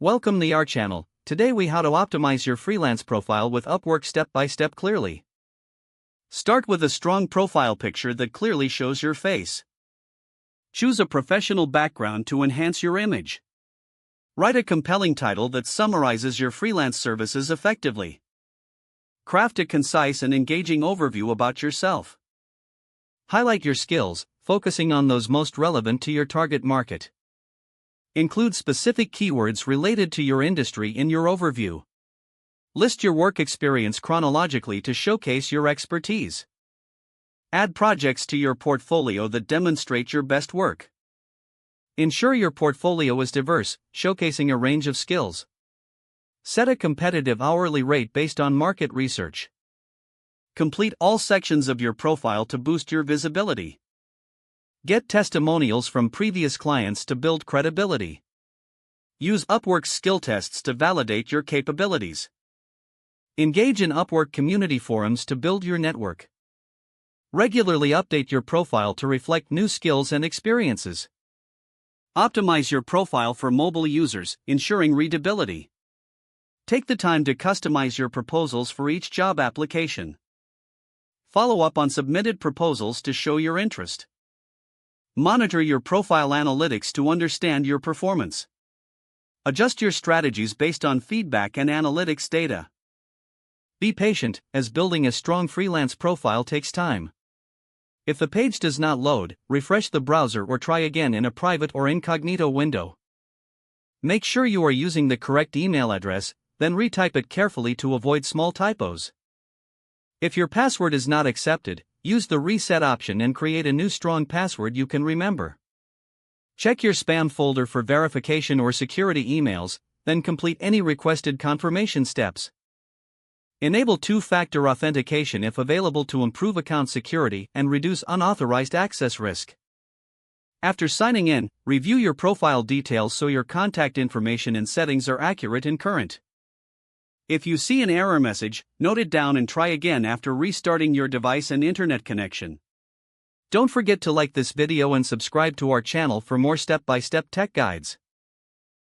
Welcome to our channel. Today we how to optimize your freelance profile with Upwork step by step clearly. Start with a strong profile picture that clearly shows your face. Choose a professional background to enhance your image. Write a compelling title that summarizes your freelance services effectively. Craft a concise and engaging overview about yourself. Highlight your skills, focusing on those most relevant to your target market. Include specific keywords related to your industry in your overview. List your work experience chronologically to showcase your expertise. Add projects to your portfolio that demonstrate your best work. Ensure your portfolio is diverse, showcasing a range of skills. Set a competitive hourly rate based on market research. Complete all sections of your profile to boost your visibility. Get testimonials from previous clients to build credibility. Use Upwork's skill tests to validate your capabilities. Engage in Upwork community forums to build your network. Regularly update your profile to reflect new skills and experiences. Optimize your profile for mobile users, ensuring readability. Take the time to customize your proposals for each job application. Follow up on submitted proposals to show your interest. Monitor your profile analytics to understand your performance. Adjust your strategies based on feedback and analytics data. Be patient, as building a strong freelance profile takes time. If the page does not load, refresh the browser or try again in a private or incognito window. Make sure you are using the correct email address, then retype it carefully to avoid small typos. If your password is not accepted, use the reset option and create a new strong password you can remember. Check your spam folder for verification or security emails, then complete any requested confirmation steps. Enable two-factor authentication if available to improve account security and reduce unauthorized access risk. After signing in, review your profile details so your contact information and settings are accurate and current. If you see an error message, note it down and try again after restarting your device and internet connection. Don't forget to like this video and subscribe to our channel for more step-by-step tech guides.